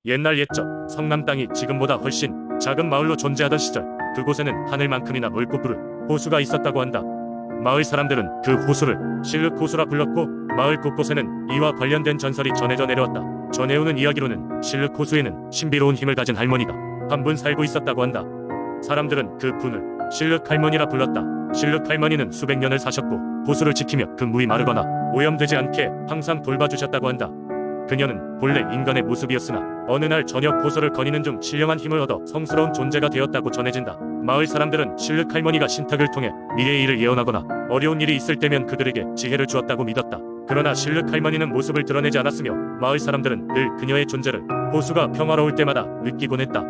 옛날 옛적 성남 땅이 지금보다 훨씬 작은 마을로 존재하던 시절, 그곳에는 하늘만큼이나 넓고 푸른 호수가 있었다고 한다. 마을 사람들은 그 호수를 실륵호수라 불렀고, 마을 곳곳에는 이와 관련된 전설이 전해져 내려왔다. 전해오는 이야기로는 실륵호수에는 신비로운 힘을 가진 할머니가 한 분 살고 있었다고 한다. 사람들은 그 분을 실륵할머니라 불렀다. 실륵할머니는 수백 년을 사셨고, 호수를 지키며 그 물이 마르거나 오염되지 않게 항상 돌봐주셨다고 한다. 그녀는 본래 인간의 모습이었으나 어느 날 저녁 호수를 거니는 중 신령한 힘을 얻어 성스러운 존재가 되었다고 전해진다. 마을 사람들은 실륵할머니가 신탁을 통해 미래의 일을 예언하거나 어려운 일이 있을 때면 그들에게 지혜를 주었다고 믿었다. 그러나 실륵할머니는 모습을 드러내지 않았으며, 마을 사람들은 늘 그녀의 존재를 호수가 평화로울 때마다 느끼곤 했다.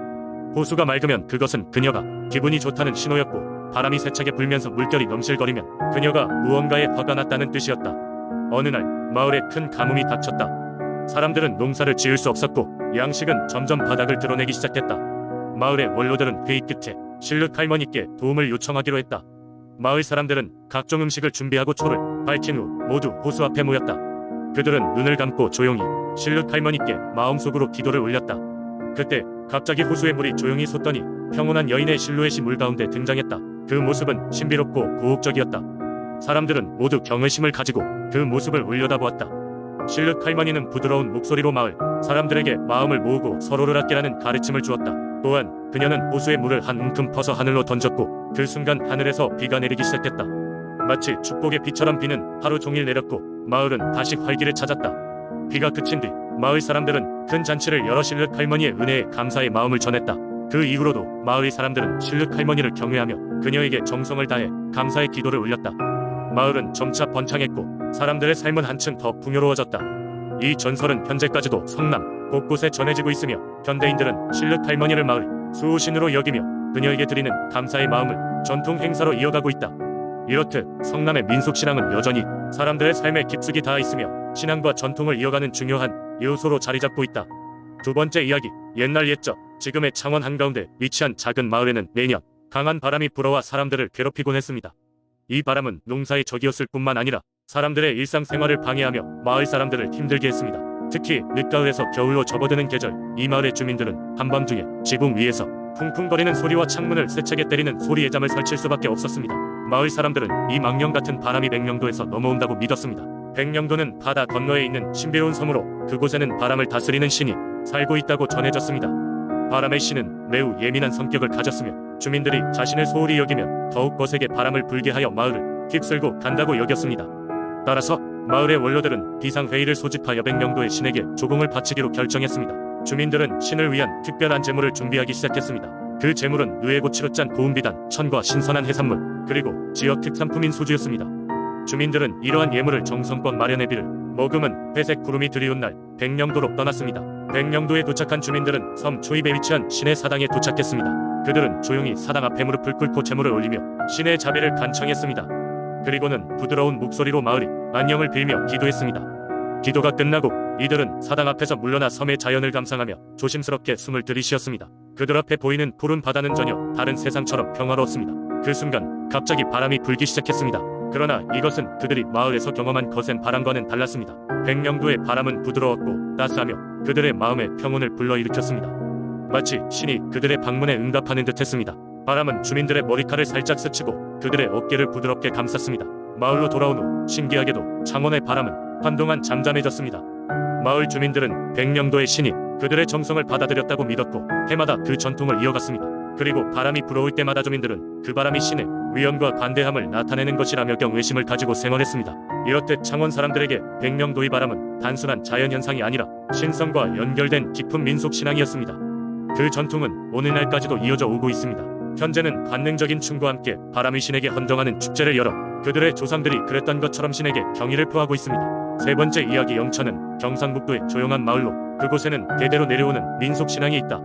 호수가 맑으면 그것은 그녀가 기분이 좋다는 신호였고, 바람이 세차게 불면서 물결이 넘실거리면 그녀가 무언가에 화가 났다는 뜻이었다. 어느 날 마을에 큰 가뭄이 닥쳤다. 사람들은 농사를 지을 수 없었고, 양식은 점점 바닥을 드러내기 시작했다. 마을의 원로들은 회의 끝에 실륵할머니께 도움을 요청하기로 했다. 마을 사람들은 각종 음식을 준비하고 초를 밝힌 후 모두 호수 앞에 모였다. 그들은 눈을 감고 조용히 실륵할머니께 마음속으로 기도를 올렸다. 그때 갑자기 호수의 물이 조용히 솟더니 평온한 여인의 실루엣이 물 가운데 등장했다. 그 모습은 신비롭고 고혹적이었다. 사람들은 모두 경외심을 가지고 그 모습을 올려다보았다. 실륵할머니는 부드러운 목소리로 마을 사람들에게 마음을 모으고 서로를 아끼라는 가르침을 주었다. 또한 그녀는 호수의 물을 한 움큼 퍼서 하늘로 던졌고, 그 순간 하늘에서 비가 내리기 시작했다. 마치 축복의 비처럼 비는 하루 종일 내렸고, 마을은 다시 활기를 찾았다. 비가 그친 뒤 마을 사람들은 큰 잔치를 열어 실륵할머니의 은혜에 감사의 마음을 전했다. 그 이후로도 마을의 사람들은 실륵할머니를 경외하며 그녀에게 정성을 다해 감사의 기도를 올렸다. 마을은 점차 번창했고, 사람들의 삶은 한층 더 풍요로워졌다. 이 전설은 현재까지도 성남 곳곳에 전해지고 있으며, 현대인들은 실륵할머니를 마을 수호신으로 여기며 그녀에게 드리는 감사의 마음을 전통 행사로 이어가고 있다. 이렇듯 성남의 민속신앙은 여전히 사람들의 삶에 깊숙이 닿아 있으며, 신앙과 전통을 이어가는 중요한 요소로 자리잡고 있다. 두 번째 이야기, 옛날 옛적 지금의 창원 한가운데 위치한 작은 마을에는 매년 강한 바람이 불어와 사람들을 괴롭히곤 했습니다. 이 바람은 농사의 적이었을 뿐만 아니라 사람들의 일상생활을 방해하며 마을 사람들을 힘들게 했습니다. 특히 늦가을에서 겨울로 접어드는 계절, 이 마을의 주민들은 한밤중에 지붕 위에서 쿵쿵거리는 소리와 창문을 세차게 때리는 소리에 잠을 설칠 수밖에 없었습니다. 마을 사람들은 이 망령 같은 바람이 백령도에서 넘어온다고 믿었습니다. 백령도는 바다 건너에 있는 신비로운 섬으로, 그곳에는 바람을 다스리는 신이 살고 있다고 전해졌습니다. 바람의 신은 매우 예민한 성격을 가졌으며, 주민들이 자신을 소홀히 여기면 더욱 거세게 바람을 불게 하여 마을을 휩쓸고 간다고 여겼습니다. 따라서 마을의 원로들은 비상회의를 소집하여 백령도의 신에게 조공을 바치기로 결정했습니다. 주민들은 신을 위한 특별한 제물을 준비하기 시작했습니다. 그 제물은 누에고치로 짠 고운 비단, 천과 신선한 해산물, 그리고 지역 특산품인 소주였습니다. 주민들은 이러한 예물을 정성껏 마련해 비를 머금은 회색 구름이 드리운 날 백령도로 떠났습니다. 백령도에 도착한 주민들은 섬 초입에 위치한 신의 사당에 도착했습니다. 그들은 조용히 사당 앞에 무릎을 꿇고 제물을 올리며 신의 자비를 간청했습니다. 그리고는 부드러운 목소리로 마을이 안녕을 빌며 기도했습니다. 기도가 끝나고 이들은 사당 앞에서 물러나 섬의 자연을 감상하며 조심스럽게 숨을 들이쉬었습니다. 그들 앞에 보이는 푸른 바다는 전혀 다른 세상처럼 평화로웠습니다. 그 순간 갑자기 바람이 불기 시작했습니다. 그러나 이것은 그들이 마을에서 경험한 거센 바람과는 달랐습니다. 백령도의 바람은 부드러웠고 따스하며 그들의 마음에 평온을 불러일으켰습니다. 마치 신이 그들의 방문에 응답하는 듯했습니다. 바람은 주민들의 머리칼을 살짝 스치고 그들의 어깨를 부드럽게 감쌌습니다. 마을로 돌아온 후 신기하게도 창원의 바람은 한동안 잠잠해졌습니다. 마을 주민들은 백령도의 신이 그들의 정성을 받아들였다고 믿었고, 해마다 그 전통을 이어갔습니다. 그리고 바람이 불어올 때마다 주민들은 그 바람이 신의 위엄과 관대함을 나타내는 것이라며 경외심을 가지고 생활했습니다. 이렇듯 창원 사람들에게 백령도의 바람은 단순한 자연현상이 아니라 신성과 연결된 깊은 민속신앙이었습니다. 그 전통은 오늘날까지도 이어져 오고 있습니다. 현재는 관능적인 춤과 함께 바람의 신에게 헌정하는 축제를 열어 그들의 조상들이 그랬던 것처럼 신에게 경의를 표하고 있습니다. 세 번째 이야기, 영천은 경상북도의 조용한 마을로, 그곳에는 대대로 내려오는 민속신앙이 있다.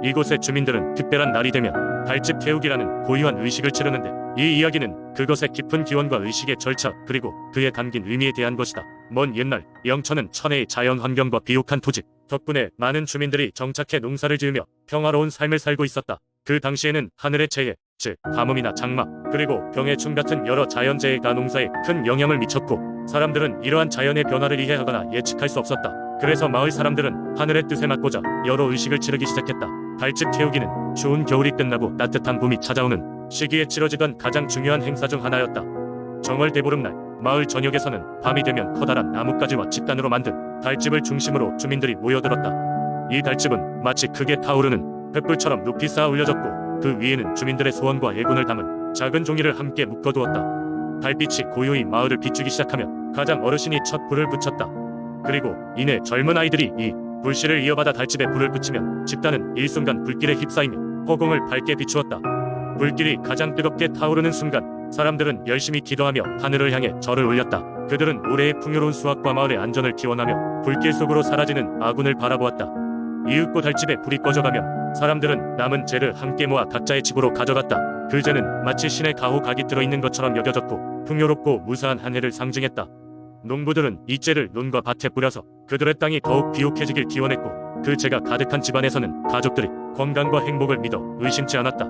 이곳의 주민들은 특별한 날이 되면 달집 태우기라는 고유한 의식을 치르는데, 이 이야기는 그것의 깊은 기원과 의식의 절차, 그리고 그에 담긴 의미에 대한 것이다. 먼 옛날 영천은 천혜의 자연 환경과 비옥한 토지 덕분에 많은 주민들이 정착해 농사를 지으며 평화로운 삶을 살고 있었다. 그 당시에는 하늘의 재해, 즉 가뭄이나 장마, 그리고 병해충 같은 여러 자연재해가 농사에 큰 영향을 미쳤고 사람들은 이러한 자연의 변화를 이해하거나 예측할 수 없었다. 그래서 마을 사람들은 하늘의 뜻에 맞고자 여러 의식을 치르기 시작했다. 달집 태우기는 추운 겨울이 끝나고 따뜻한 봄이 찾아오는 시기에 치러지던 가장 중요한 행사 중 하나였다. 정월 대보름날 마을 전역에서는 밤이 되면 커다란 나뭇가지와 집단으로 만든 달집을 중심으로 주민들이 모여들었다. 이 달집은 마치 크게 타오르는 횃불처럼 높이 쌓아 올려졌고 그 위에는 주민들의 소원과 예군을 담은 작은 종이를 함께 묶어두었다. 달빛이 고요히 마을을 비추기 시작하면 가장 어르신이 첫 불을 붙였다. 그리고 이내 젊은 아이들이 이 불씨를 이어받아 달집에 불을 붙이면 집단은 일순간 불길에 휩싸이며 허공을 밝게 비추었다. 불길이 가장 뜨겁게 타오르는 순간 사람들은 열심히 기도하며 하늘을 향해 절을 올렸다. 그들은 올해의 풍요로운 수확과 마을의 안전을 기원하며 불길 속으로 사라지는 아군을 바라보았다. 이윽고 달집에 불이 꺼져가면 사람들은 남은 재를 함께 모아 각자의 집으로 가져갔다. 그 재는 마치 신의 가호각이 들어있는 것처럼 여겨졌고 풍요롭고 무사한 한 해를 상징했다. 농부들은 이 재를 논과 밭에 뿌려서 그들의 땅이 더욱 비옥해지길 기원했고 그 재가 가득한 집안에서는 가족들이 건강과 행복을 믿어 의심치 않았다.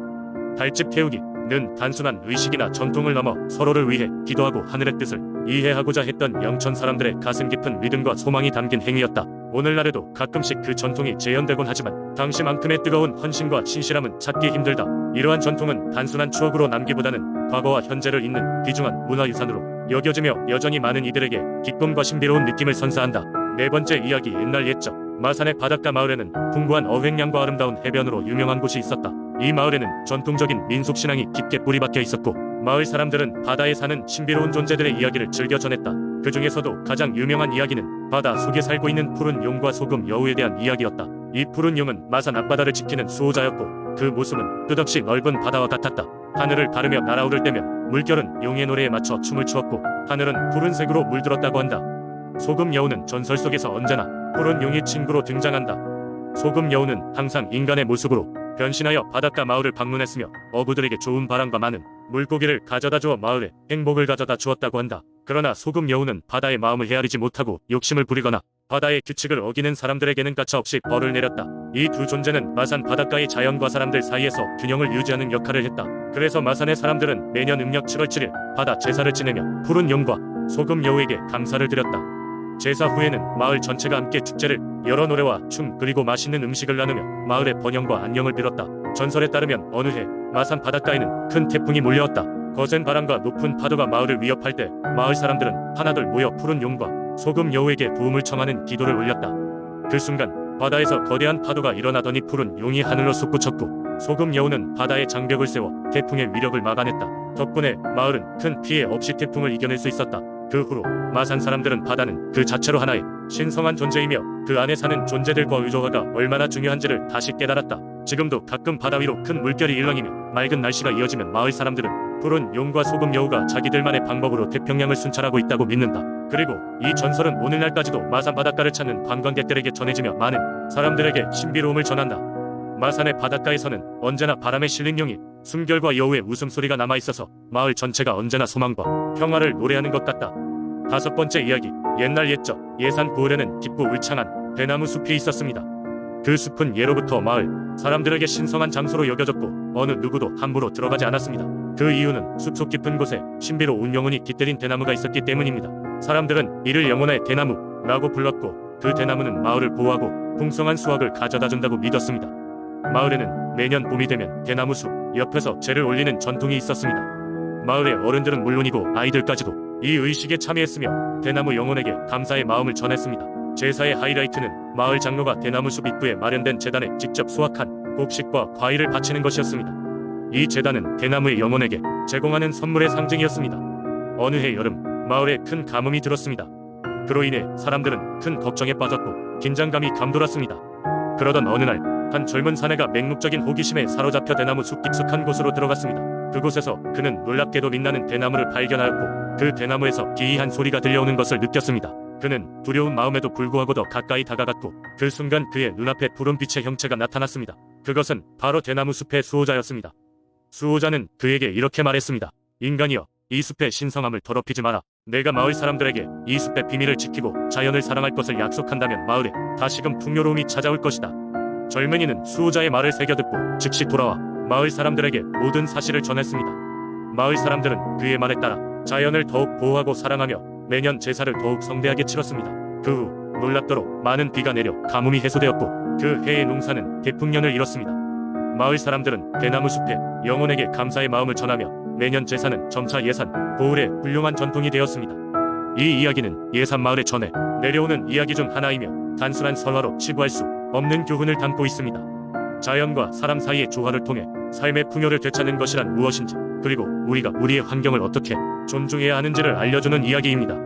달집 태우기는 단순한 의식이나 전통을 넘어 서로를 위해 기도하고 하늘의 뜻을 이해하고자 했던 영천 사람들의 가슴 깊은 믿음과 소망이 담긴 행위였다. 오늘날에도 가끔씩 그 전통이 재현되곤 하지만 당시만큼의 뜨거운 헌신과 신실함은 찾기 힘들다. 이러한 전통은 단순한 추억으로 남기보다는 과거와 현재를 잇는 귀중한 문화유산으로 여겨지며 여전히 많은 이들에게 기쁨과 신비로운 느낌을 선사한다. 네 번째 이야기. 옛날 옛적 마산의 바닷가 마을에는 풍부한 어획량과 아름다운 해변으로 유명한 곳이 있었다. 이 마을에는 전통적인 민속신앙이 깊게 뿌리박혀 있었고 마을 사람들은 바다에 사는 신비로운 존재들의 이야기를 즐겨 전했다. 그 중에서도 가장 유명한 이야기는 바다 속에 살고 있는 푸른 용과 소금 여우에 대한 이야기였다. 이 푸른 용은 마산 앞바다를 지키는 수호자였고 그 모습은 끝없이 넓은 바다와 같았다. 하늘을 가르며 날아오를 때면 물결은 용의 노래에 맞춰 춤을 추었고 하늘은 푸른색으로 물들었다고 한다. 소금 여우는 전설 속에서 언제나 푸른 용의 친구로 등장한다. 소금 여우는 항상 인간의 모습으로 변신하여 바닷가 마을을 방문했으며 어부들에게 좋은 바람과 많은 물고기를 가져다 주어 마을에 행복을 가져다 주었다고 한다. 그러나 소금 여우는 바다의 마음을 헤아리지 못하고 욕심을 부리거나 바다의 규칙을 어기는 사람들에게는 가차없이 벌을 내렸다. 이 두 존재는 마산 바닷가의 자연과 사람들 사이에서 균형을 유지하는 역할을 했다. 그래서 마산의 사람들은 매년 음력 7월 7일 바다 제사를 지내며 푸른 용과 소금 여우에게 감사를 드렸다. 제사 후에는 마을 전체가 함께 축제를 여러 노래와 춤 그리고 맛있는 음식을 나누며 마을의 번영과 안녕을 빌었다. 전설에 따르면 어느 해 마산 바닷가에는 큰 태풍이 몰려왔다. 거센 바람과 높은 파도가 마을을 위협할 때 마을 사람들은 하나둘 모여 푸른 용과 소금 여우에게 도움을 청하는 기도를 올렸다. 그 순간 바다에서 거대한 파도가 일어나더니 푸른 용이 하늘로 솟구쳤고 소금 여우는 바다에 장벽을 세워 태풍의 위력을 막아냈다. 덕분에 마을은 큰 피해 없이 태풍을 이겨낼 수 있었다. 그 후로 마산 사람들은 바다는 그 자체로 하나의 신성한 존재이며 그 안에 사는 존재들과 의조화가 얼마나 중요한지를 다시 깨달았다. 지금도 가끔 바다 위로 큰 물결이 일렁이며 맑은 날씨가 이어지면 마을 사람들은 푸른 용과 소금 여우가 자기들만의 방법으로 태평양을 순찰하고 있다고 믿는다. 그리고 이 전설은 오늘날까지도 마산 바닷가를 찾는 관광객들에게 전해지며 많은 사람들에게 신비로움을 전한다. 마산의 바닷가에서는 언제나 바람에 실린 용이 숨결과 여우의 웃음소리가 남아있어서 마을 전체가 언제나 소망과 평화를 노래하는 것 같다. 다섯 번째 이야기. 옛날 옛적 예산 고을에는 깊고 울창한 대나무 숲이 있었습니다. 그 숲은 예로부터 마을 사람들에게 신성한 장소로 여겨졌고 어느 누구도 함부로 들어가지 않았습니다. 그 이유는 숲속 깊은 곳에 신비로운 영혼이 깃들인 대나무가 있었기 때문입니다. 사람들은 이를 영혼의 대나무라고 불렀고 그 대나무는 마을을 보호하고 풍성한 수확을 가져다 준다고 믿었습니다. 마을에는 매년 봄이 되면 대나무 숲 옆에서 제를 올리는 전통이 있었습니다. 마을의 어른들은 물론이고 아이들까지도 이 의식에 참여했으며 대나무 영혼에게 감사의 마음을 전했습니다. 제사의 하이라이트는 마을 장로가 대나무 숲 입구에 마련된 제단에 직접 수확한 곡식과 과일을 바치는 것이었습니다. 이 제단은 대나무의 영혼에게 제공하는 선물의 상징이었습니다. 어느 해 여름 마을에 큰 가뭄이 들었습니다. 그로 인해 사람들은 큰 걱정에 빠졌고 긴장감이 감돌았습니다. 그러던 어느 날 한 젊은 사내가 맹목적인 호기심에 사로잡혀 대나무 숲 깊숙한 곳으로 들어갔습니다. 그곳에서 그는 놀랍게도 빛나는 대나무를 발견하였고 그 대나무에서 기이한 소리가 들려오는 것을 느꼈습니다. 그는 두려운 마음에도 불구하고 더 가까이 다가갔고 그 순간 그의 눈앞에 푸른빛의 형체가 나타났습니다. 그것은 바로 대나무 숲의 수호자였습니다. 수호자는 그에게 이렇게 말했습니다. 인간이여, 이 숲의 신성함을 더럽히지 마라. 내가 마을 사람들에게 이 숲의 비밀을 지키고 자연을 사랑할 것을 약속한다면 마을에 다시금 풍요로움이 찾아올 것이다. 젊은이는 수호자의 말을 새겨듣고 즉시 돌아와 마을 사람들에게 모든 사실을 전했습니다. 마을 사람들은 그의 말에 따라 자연을 더욱 보호하고 사랑하며 매년 제사를 더욱 성대하게 치렀습니다. 그 후 놀랍도록 많은 비가 내려 가뭄이 해소되었고 그 해의 농사는 대풍년을 이뤘습니다. 마을 사람들은 대나무 숲에 영혼에게 감사의 마음을 전하며 매년 제사는 점차 예산, 보울의 훌륭한 전통이 되었습니다. 이 이야기는 예산 마을에 전해 내려오는 이야기 중 하나이며 단순한 설화로 치부할 수 없는 교훈을 담고 있습니다. 자연과 사람 사이의 조화를 통해 삶의 풍요를 되찾는 것이란 무엇인지, 그리고 우리가 우리의 환경을 어떻게 존중해야 하는지를 알려주는 이야기입니다.